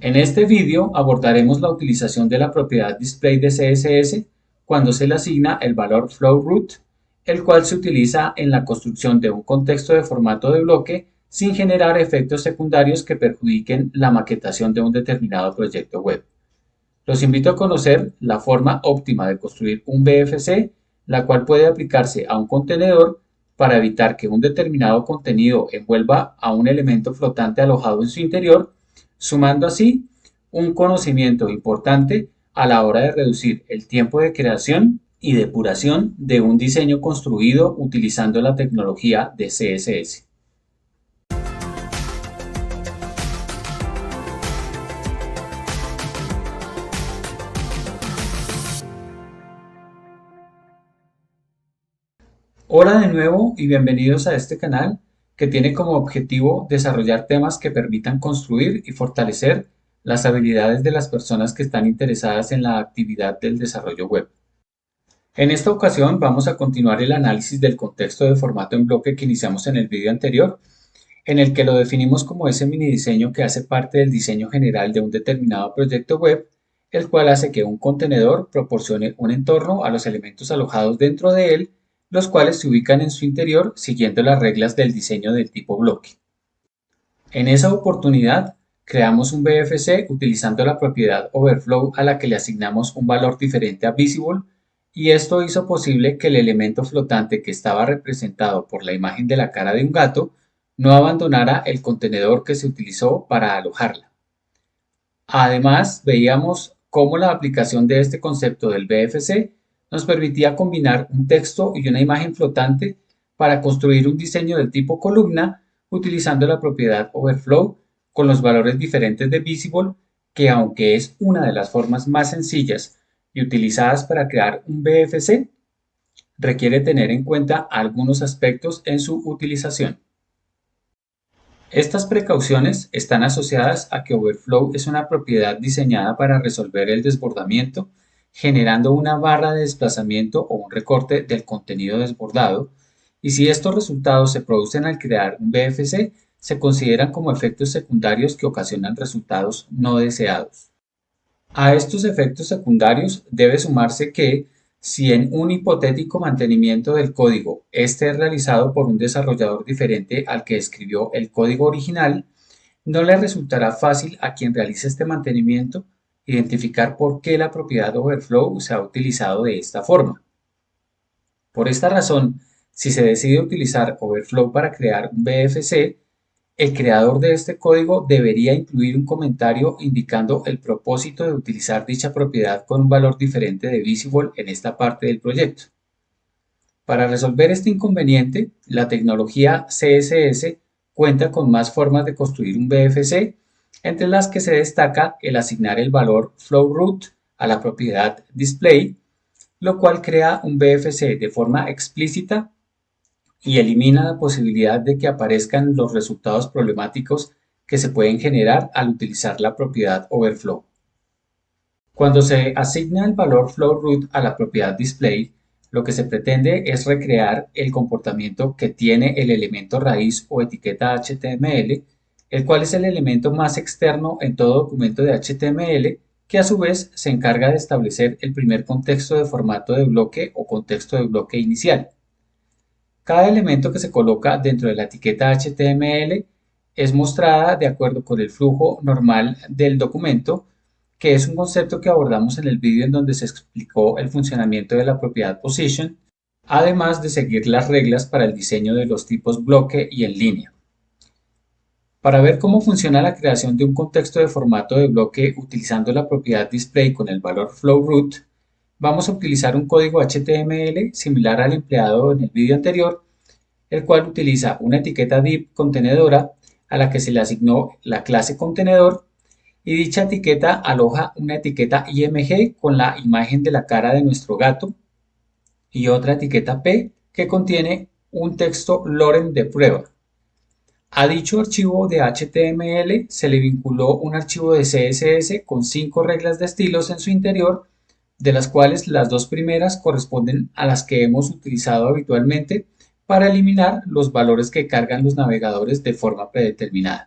En este vídeo abordaremos la utilización de la propiedad display de CSS cuando se le asigna el valor flowRoot, el cual se utiliza en la construcción de un contexto de formato de bloque sin generar efectos secundarios que perjudiquen la maquetación de un determinado proyecto web. Los invito a conocer la forma óptima de construir un VFC, la cual puede aplicarse a un contenedor para evitar que un determinado contenido envuelva a un elemento flotante alojado en su interior, sumando así un conocimiento importante a la hora de reducir el tiempo de creación y depuración de un diseño construido utilizando la tecnología de CSS. Hola de nuevo y bienvenidos a este canal que tiene como objetivo desarrollar temas que permitan construir y fortalecer las habilidades de las personas que están interesadas en la actividad del desarrollo web. En esta ocasión vamos a continuar el análisis del contexto de formato en bloque que iniciamos en el vídeo anterior, en el que lo definimos como ese mini diseño que hace parte del diseño general de un determinado proyecto web, el cual hace que un contenedor proporcione un entorno a los elementos alojados dentro de él, los cuales se ubican en su interior siguiendo las reglas del diseño del tipo bloque. En esa oportunidad, creamos un VFC utilizando la propiedad overflow a la que le asignamos un valor diferente a visible, y esto hizo posible que el elemento flotante que estaba representado por la imagen de la cara de un gato no abandonara el contenedor que se utilizó para alojarla. Además, veíamos cómo la aplicación de este concepto del VFC nos permitía combinar un texto y una imagen flotante para construir un diseño del tipo columna utilizando la propiedad overflow con los valores diferentes de visible, que aunque es una de las formas más sencillas y utilizadas para crear un VFC, requiere tener en cuenta algunos aspectos en su utilización. Estas precauciones están asociadas a que Overflow es una propiedad diseñada para resolver el desbordamiento, generando una barra de desplazamiento o un recorte del contenido desbordado, y si estos resultados se producen al crear un VFC, se consideran como efectos secundarios que ocasionan resultados no deseados. A estos efectos secundarios debe sumarse que, si en un hipotético mantenimiento del código este es realizado por un desarrollador diferente al que escribió el código original, no le resultará fácil a quien realice este mantenimiento identificar por qué la propiedad overflow se ha utilizado de esta forma. Por esta razón, si se decide utilizar overflow para crear un VFC, el creador de este código debería incluir un comentario indicando el propósito de utilizar dicha propiedad con un valor diferente de visible en esta parte del proyecto. Para resolver este inconveniente, la tecnología CSS cuenta con más formas de construir un VFC, entre las que se destaca el asignar el valor flowRoot a la propiedad display, lo cual crea un VFC de forma explícita y elimina la posibilidad de que aparezcan los resultados problemáticos que se pueden generar al utilizar la propiedad overflow. Cuando se asigna el valor flowRoot a la propiedad display, lo que se pretende es recrear el comportamiento que tiene el elemento raíz o etiqueta HTML, el cual es el elemento más externo en todo documento de HTML, que a su vez se encarga de establecer el primer contexto de formato de bloque o contexto de bloque inicial. Cada elemento que se coloca dentro de la etiqueta HTML es mostrada de acuerdo con el flujo normal del documento, que es un concepto que abordamos en el vídeo en donde se explicó el funcionamiento de la propiedad position, además de seguir las reglas para el diseño de los tipos bloque y en línea. Para ver cómo funciona la creación de un contexto de formato de bloque utilizando la propiedad display con el valor flowRoot, vamos a utilizar un código HTML similar al empleado en el vídeo anterior, el cual utiliza una etiqueta div contenedora a la que se le asignó la clase contenedor, y dicha etiqueta aloja una etiqueta img con la imagen de la cara de nuestro gato y otra etiqueta p que contiene un texto lorem de prueba. A dicho archivo de HTML se le vinculó un archivo de CSS con 5 reglas de estilos en su interior, de las cuales las dos primeras corresponden a las que hemos utilizado habitualmente para eliminar los valores que cargan los navegadores de forma predeterminada.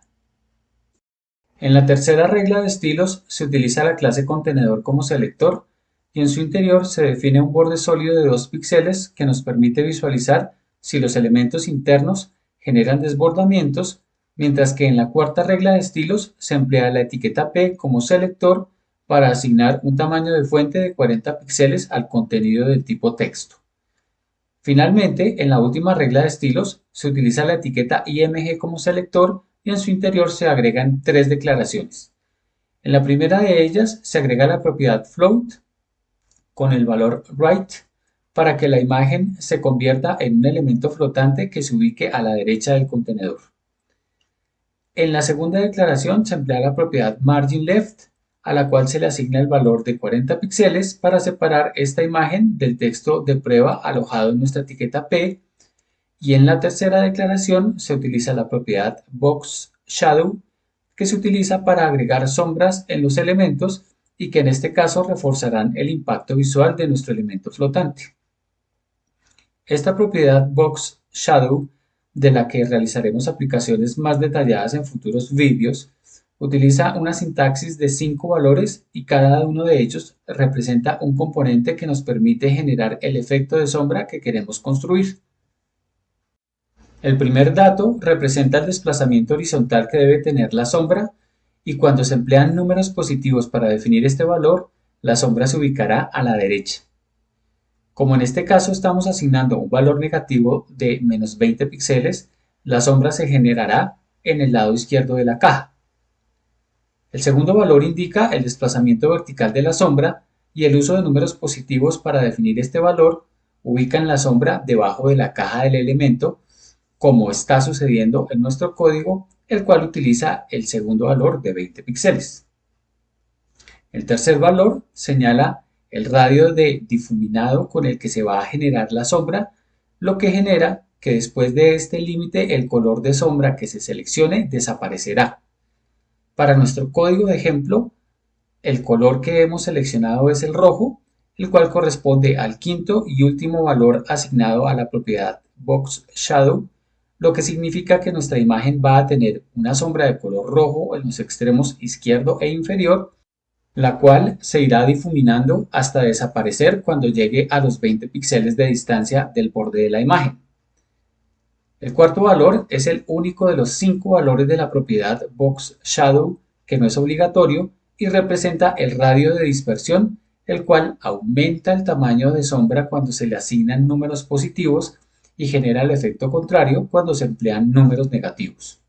En la tercera regla de estilos se utiliza la clase contenedor como selector y en su interior se define un borde sólido de 2 píxeles que nos permite visualizar si los elementos internos generan desbordamientos, mientras que en la cuarta regla de estilos se emplea la etiqueta P como selector para asignar un tamaño de fuente de 40 píxeles al contenido del tipo texto. Finalmente, en la última regla de estilos se utiliza la etiqueta IMG como selector y en su interior se agregan 3 declaraciones. En la primera de ellas se agrega la propiedad float con el valor right para que la imagen se convierta en un elemento flotante que se ubique a la derecha del contenedor. En la segunda declaración se emplea la propiedad margin left, a la cual se le asigna el valor de 40 píxeles para separar esta imagen del texto de prueba alojado en nuestra etiqueta P, y en la tercera declaración se utiliza la propiedad box shadow, que se utiliza para agregar sombras en los elementos y que en este caso reforzarán el impacto visual de nuestro elemento flotante. Esta propiedad box shadow, de la que realizaremos aplicaciones más detalladas en futuros vídeos, utiliza una sintaxis de 5 valores y cada uno de ellos representa un componente que nos permite generar el efecto de sombra que queremos construir. El primer dato representa el desplazamiento horizontal que debe tener la sombra y cuando se emplean números positivos para definir este valor, la sombra se ubicará a la derecha. Como en este caso estamos asignando un valor negativo de menos 20 píxeles, la sombra se generará en el lado izquierdo de la caja. El segundo valor indica el desplazamiento vertical de la sombra y el uso de números positivos para definir este valor ubican la sombra debajo de la caja del elemento, como está sucediendo en nuestro código, el cual utiliza el segundo valor de 20 píxeles. El tercer valor señala el radio de difuminado con el que se va a generar la sombra, lo que genera que después de este límite el color de sombra que se seleccione desaparecerá. Para nuestro código de ejemplo, el color que hemos seleccionado es el rojo, el cual corresponde al quinto y último valor asignado a la propiedad box shadow, lo que significa que nuestra imagen va a tener una sombra de color rojo en los extremos izquierdo e inferior, la cual se irá difuminando hasta desaparecer cuando llegue a los 20 píxeles de distancia del borde de la imagen. El cuarto valor es el único de los 5 valores de la propiedad box shadow que no es obligatorio y representa el radio de dispersión, el cual aumenta el tamaño de sombra cuando se le asignan números positivos y genera el efecto contrario cuando se emplean números negativos.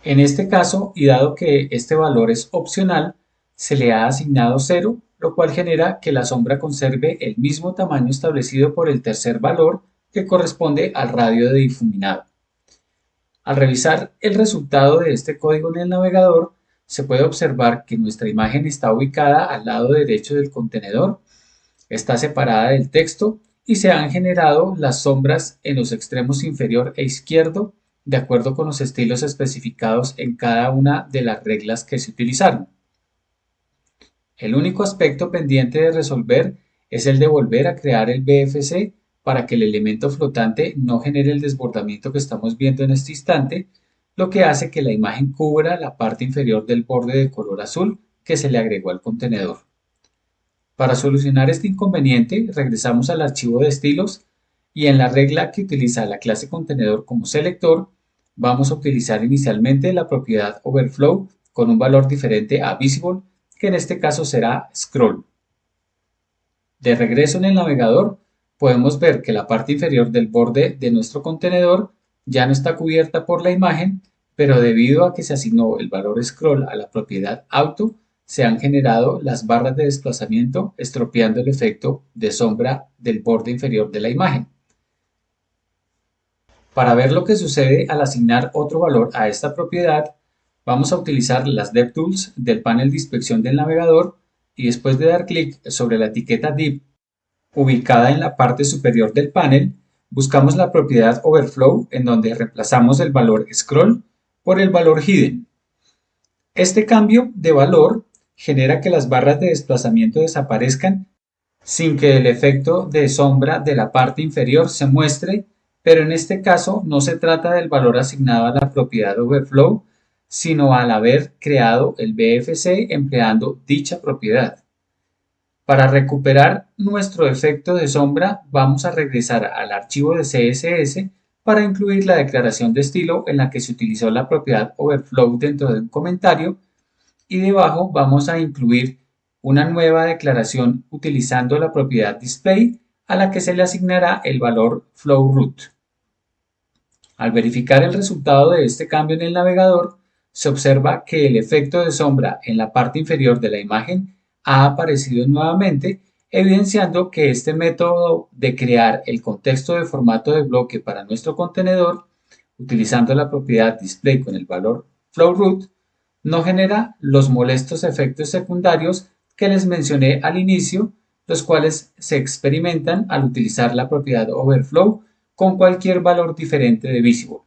En este caso, y dado que este valor es opcional, se le ha asignado 0, lo cual genera que la sombra conserve el mismo tamaño establecido por el tercer valor, que corresponde al radio de difuminado. Al revisar el resultado de este código en el navegador, se puede observar que nuestra imagen está ubicada al lado derecho del contenedor, está separada del texto y se han generado las sombras en los extremos inferior e izquierdo de acuerdo con los estilos especificados en cada una de las reglas que se utilizaron. El único aspecto pendiente de resolver es el de volver a crear el BFC para que el elemento flotante no genere el desbordamiento que estamos viendo en este instante, lo que hace que la imagen cubra la parte inferior del borde de color azul que se le agregó al contenedor. Para solucionar este inconveniente, regresamos al archivo de estilos y en la regla que utiliza la clase contenedor como selector, vamos a utilizar inicialmente la propiedad overflow con un valor diferente a visible, que en este caso será scroll. De regreso en el navegador, podemos ver que la parte inferior del borde de nuestro contenedor ya no está cubierta por la imagen, pero debido a que se asignó el valor scroll a la propiedad auto, se han generado las barras de desplazamiento estropeando el efecto de sombra del borde inferior de la imagen. Para ver lo que sucede al asignar otro valor a esta propiedad, vamos a utilizar las DevTools del panel de inspección del navegador y después de dar clic sobre la etiqueta div ubicada en la parte superior del panel, buscamos la propiedad overflow en donde reemplazamos el valor scroll por el valor hidden. Este cambio de valor genera que las barras de desplazamiento desaparezcan sin que el efecto de sombra de la parte inferior se muestre, pero en este caso no se trata del valor asignado a la propiedad overflow, sino al haber creado el BFC empleando dicha propiedad. Para recuperar nuestro efecto de sombra, vamos a regresar al archivo de CSS para incluir la declaración de estilo en la que se utilizó la propiedad overflow dentro de un comentario, y debajo vamos a incluir una nueva declaración utilizando la propiedad display a la que se le asignará el valor flowRoot. Al verificar el resultado de este cambio en el navegador, se observa que el efecto de sombra en la parte inferior de la imagen ha aparecido nuevamente, evidenciando que este método de crear el contexto de formato de bloque para nuestro contenedor, utilizando la propiedad display con el valor flowRoot, no genera los molestos efectos secundarios que les mencioné al inicio, los cuales se experimentan al utilizar la propiedad overflow con cualquier valor diferente de visible.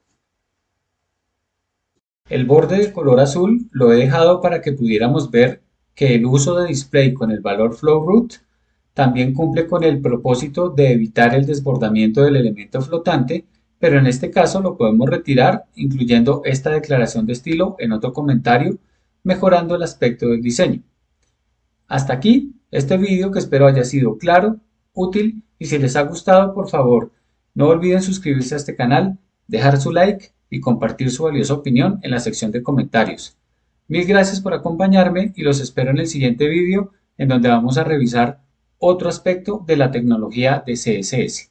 El borde de color azul lo he dejado para que pudiéramos ver que el uso de display con el valor flowRoot también cumple con el propósito de evitar el desbordamiento del elemento flotante, pero en este caso lo podemos retirar incluyendo esta declaración de estilo en otro comentario, mejorando el aspecto del diseño. Hasta aquí este vídeo, que espero haya sido claro, útil, y si les ha gustado, por favor no olviden suscribirse a este canal, dejar su like y compartir su valiosa opinión en la sección de comentarios. Mil gracias por acompañarme y los espero en el siguiente vídeo, en donde vamos a revisar otro aspecto de la tecnología de CSS.